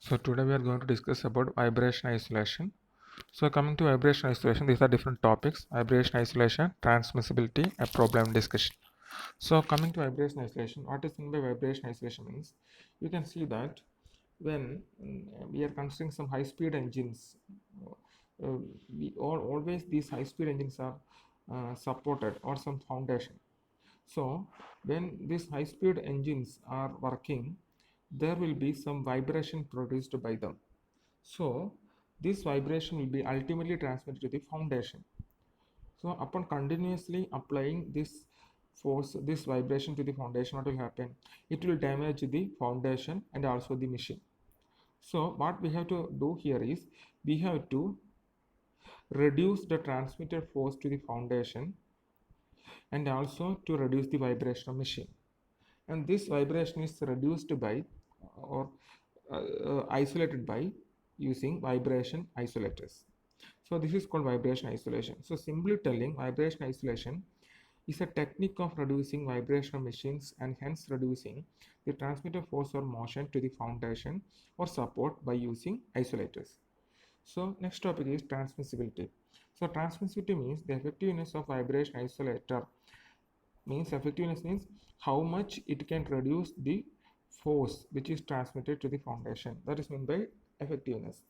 So today we are going to discuss about vibration isolation. So coming to vibration isolation, these are different topics: vibration isolation, transmissibility, a problem discussion. So coming to vibration isolation, what is meant by vibration isolation means you can see that when we are considering some high-speed engines, uh, always these high-speed engines are supported or some foundation. So when these high-speed engines are working, there will be some vibration produced by them. So this vibration will be ultimately transmitted to the foundation. So upon continuously applying this force, this vibration to the foundation, what will happen? It will damage the foundation and also the machine. So what we have to do here is we have to reduce the transmitted force to the foundation and also to reduce the vibration of machine. And this vibration is reduced by or isolated by using vibration isolators. So this is called vibration isolation. So simply telling, vibration isolation is a technique of reducing vibration of machines and hence reducing the transmitter force or motion to the foundation or support by using isolators. So next topic is transmissibility. So transmissibility means the effectiveness of vibration isolator. Effectiveness means how much it can reduce the force which is transmitted to the foundation. That is meant by effectiveness.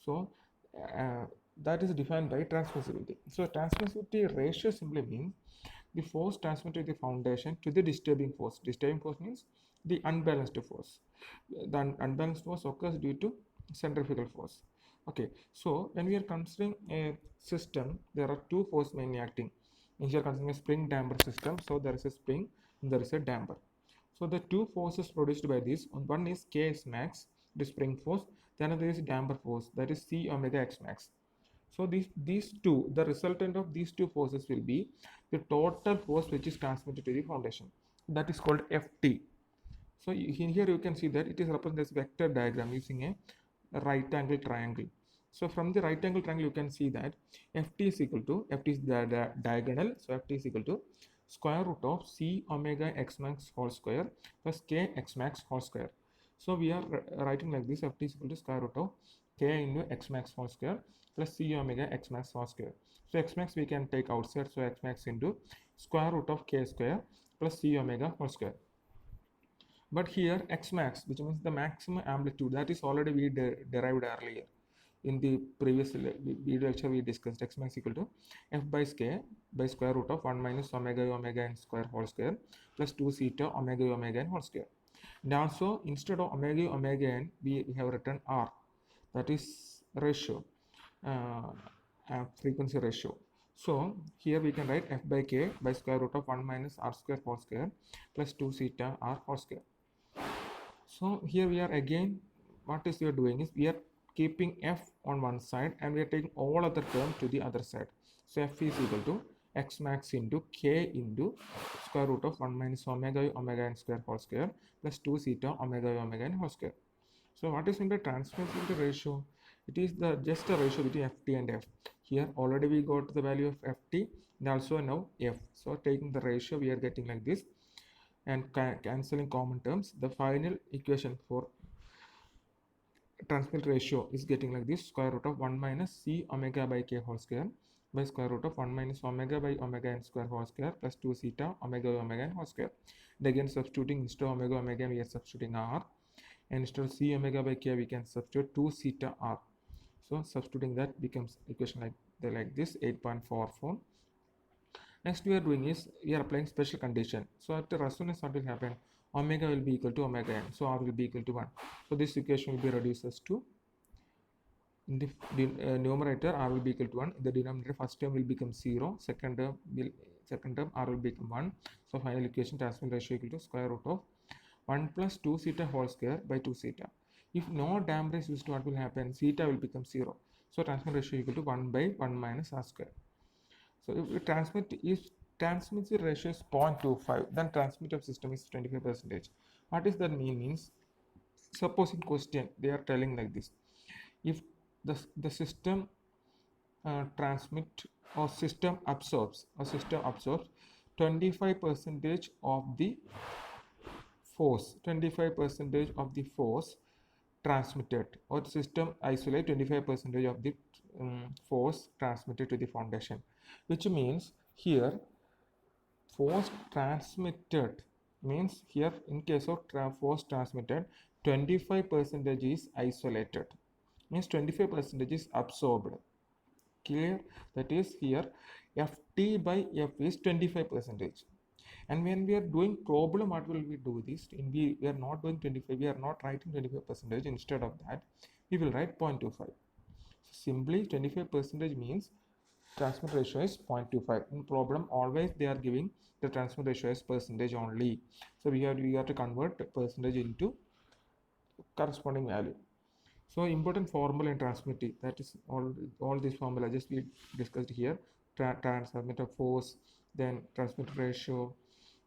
So uh, that is defined by transmissibility. So transmissibility ratio simply means the force transmitted to the foundation to the disturbing force. Disturbing force means the unbalanced force. The unbalanced force occurs due to centrifugal force. Okay, so when we are considering a system, there are two forces mainly acting. If you are considering a spring damper system, so there is a spring and there is a damper. So the two forces produced by this, one is Ks max, the spring force, the other is damper force, that is C omega x max. So these two, the resultant of these two forces will be the total force which is transmitted to the foundation. That is called Ft. So here you can see that it is represented as vector diagram using a right angle triangle. So from the right angle triangle you can see that Ft is equal to, Ft is the diagonal, so Ft is equal to square root of C omega x max whole square plus K x max whole square. So we are writing like this: Ft is equal to square root of K into x max whole square plus C omega x max whole square. So x max we can take outside, so x max into square root of K square plus C omega whole square. But here x max, which means the maximum amplitude, that is already we derived earlier in the previous video lecture. We discussed x max equal to f by k by square root of 1 minus omega n square whole square plus 2 theta omega n whole square. And also instead of omega n we have written r, that is ratio, frequency ratio. So here we can write f by k by square root of 1 minus r square whole square plus 2 theta r whole square. So here we are again, what is we are doing is we are keeping f on one side and we are taking all other terms to the other side. So f is equal to x max into k into square root of 1 minus omega n square whole square plus 2 theta omega n whole square. So what is in the transmissibility ratio? It is the just a ratio between ft and f. Here already we got the value of ft and also now f. So taking the ratio we are getting like this, and cancelling common terms, the final equation for transmit ratio is getting like this: square root of 1 minus c omega by k whole square by square root of 1 minus omega by omega n square whole square plus 2 theta omega n whole square. And again substituting, instead of omega n we are substituting r, and instead of c omega by k we can substitute 2 theta r. So substituting that becomes equation like this, 8.44. Next we are doing is we are applying special condition. So at the resonance, what will happen? Omega will be equal to omega n, so r will be equal to 1. So this equation will be reduced as to, in the numerator r will be equal to 1, in the denominator first term will become 0, second term r will become 1. So final equation, transmit ratio equal to square root of 1 plus 2 theta whole square by 2 theta. If no damper is used, what will happen? Theta will become 0. So transmit ratio equal to 1 by 1 minus r square. So if transmissive ratio is 0.25, then transmitter system is 25%. What does that mean? Means suppose in question they are telling like this: if the system transmit or system absorbs 25% of the force, transmitted, or the system isolate 25% of the force transmitted to the foundation, which means here force transmitted means here in case of force transmitted 25% is isolated, means 25% is absorbed. Clear? That is here Ft by F is 25%. And when we are doing problem, what will we do this? We are not doing 25, we are not writing 25%. Instead of that, we will write 0.25. So simply 25% means transmit ratio is 0.25. In problem, always they are giving the transmit ratio as percentage only. So we have to convert percentage into corresponding value. So important formula in transmitting, that is all this formula just we discussed here. Transmitter force, then transmit ratio,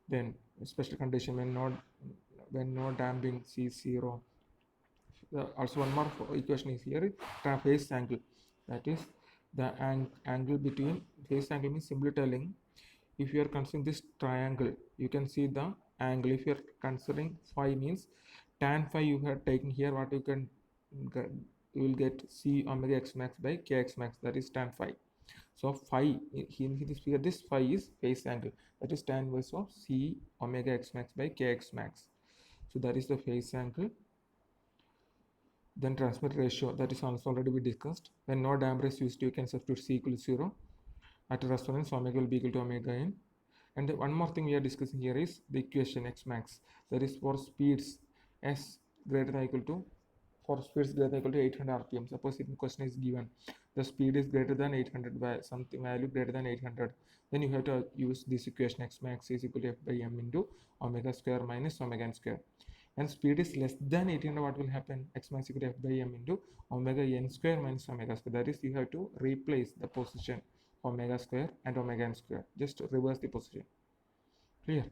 then special condition when no damping C0. Also one more equation is here, phase angle, that is the angle between, phase angle means simply telling if you are considering this triangle, you can see the angle. If you are considering phi means tan phi you have taken here, what you can get, you will get C omega x max by kx max, that is tan phi. So phi in this figure, this phi is phase angle, that is tan inverse of C omega x max by kx max. So that is the phase angle. Then transmit ratio, that is also already we discussed. When no damping is used, you can substitute C equal to 0. At resonance, omega will be equal to omega n. And one more thing we are discussing here is the equation x max, that is for speeds s greater than or equal to, for speeds greater than or equal to 800 rpm. Suppose if the question is given the speed is greater than 800 by something value greater than 800, then you have to use this equation x max is equal to f by m into omega square minus omega n square. And speed is less than 800, what will happen? X max equal to f by m into omega n square minus omega square. That is, you have to replace the position omega square and omega n square, just reverse the position. Clear?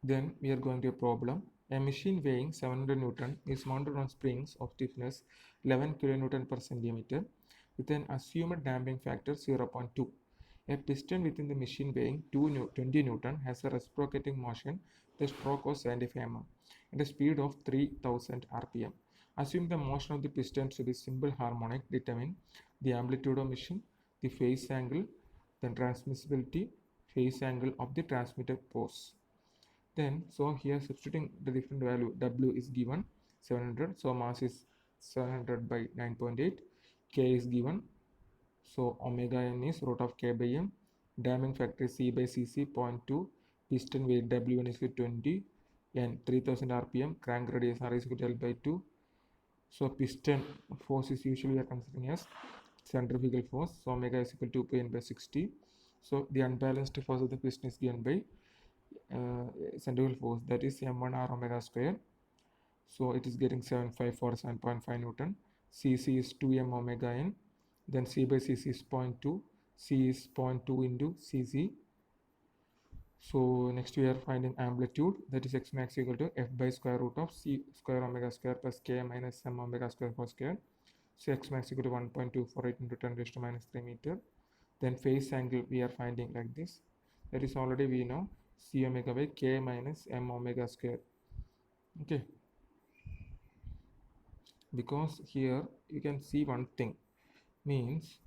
Then we are going to a problem. A machine weighing 700 Newton is mounted on springs of stiffness 11 kilonewton per centimeter with an assumed damping factor 0.2. A piston within the machine weighing 20 Newton has a reciprocating motion, the stroke of 75 mm, at a speed of 3000 rpm. Assume the motion of the piston to be simple harmonic. Determine the amplitude of motion, the phase angle, the transmissibility, phase angle of the transmitted force. Then, so here substituting the different value, W is given 700, so mass is 700 by 9.8, K is given, so omega n is root of K by M, damping factor is C by Cc 0.2, piston weight W1 is 20, and 3000 rpm, crank radius R is equal to L by 2. So piston force is usually we are considering as centrifugal force, so omega is equal to 2 pi n by 60. So the unbalanced force of the piston is given by centrifugal force, that is m1 r omega square. So it is getting 7.5 Newton. Cc is 2m omega n. Then C by Cc is 0.2. C is 0.2 into Cc. So next we are finding amplitude, that is x max equal to f by square root of C square omega square plus k minus m omega square whole square. So x max equal to 1.248 into 10 raised to minus 3 meter. Then phase angle we are finding like this. That is already we know C omega by k minus m omega square. Okay. Because here you can see one thing, means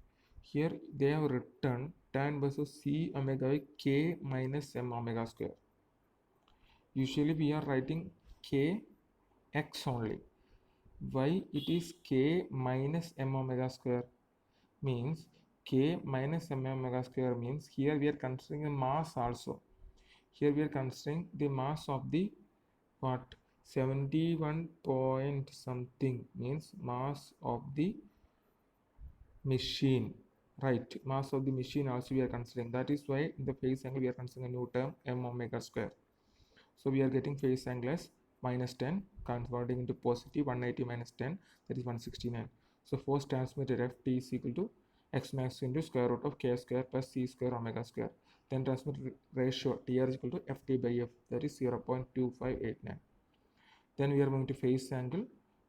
here they have written tan versus C omega by k minus m omega square. Usually we are writing k x only. Why it is k minus m omega square? Means k minus m omega square means here we are considering the mass also. Here we are considering the mass of the what? 71 point something, means mass of the machine, right? Mass of the machine also we are considering. That is why in the phase angle we are considering a new term m omega square. So we are getting phase angle as minus 10, converting into positive 180 minus 10, that is 169. So force transmitted Ft is equal to x max into square root of k square plus c square omega square. Then transmit ratio Tr is equal to Ft by F, that is 0.2589. Then we are going to phase angle.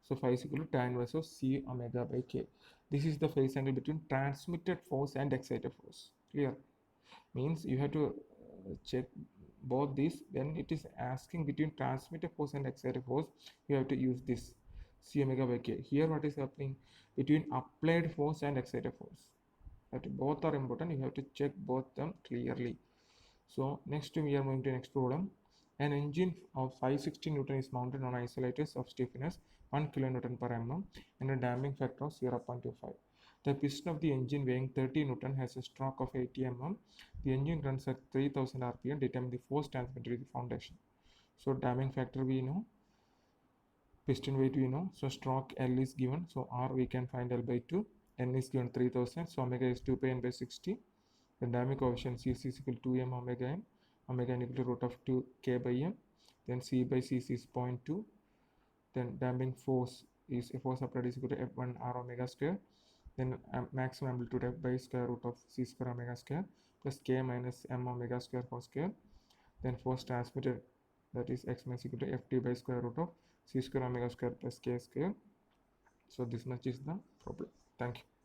So phi is equal to tan inverse of C omega by K. This is the phase angle between transmitted force and excited force. Clear? Means you have to check both these, then it is asking between transmitted force and excited force, you have to use this C omega by K. Here what is happening between applied force and excited force, that both are important, you have to check both them clearly. So next we are moving to next problem. An engine of 560 Newton is mounted on isolators of stiffness 1 kN per mm and a damping factor of 0.25. The piston of the engine weighing 30 Newton has a stroke of 80 mm. The engine runs at 3000 rpm. Determine the force transmitted to the foundation. So damping factor we know, piston weight we know, so stroke L is given, so R we can find L by 2, N is given 3000, so omega is 2 pi n by 60. The dynamic coefficient C is equal to 2m omega n equal to root of 2 k by m, then C by C is 0.2, then damping force is force applied is equal to F1 R omega square, then maximum amplitude F by square root of C square omega square plus K minus m omega square whole square, then force transmitted, that is X minus equal to Ft by square root of C square omega square plus K square. So this much is the problem. Thank you.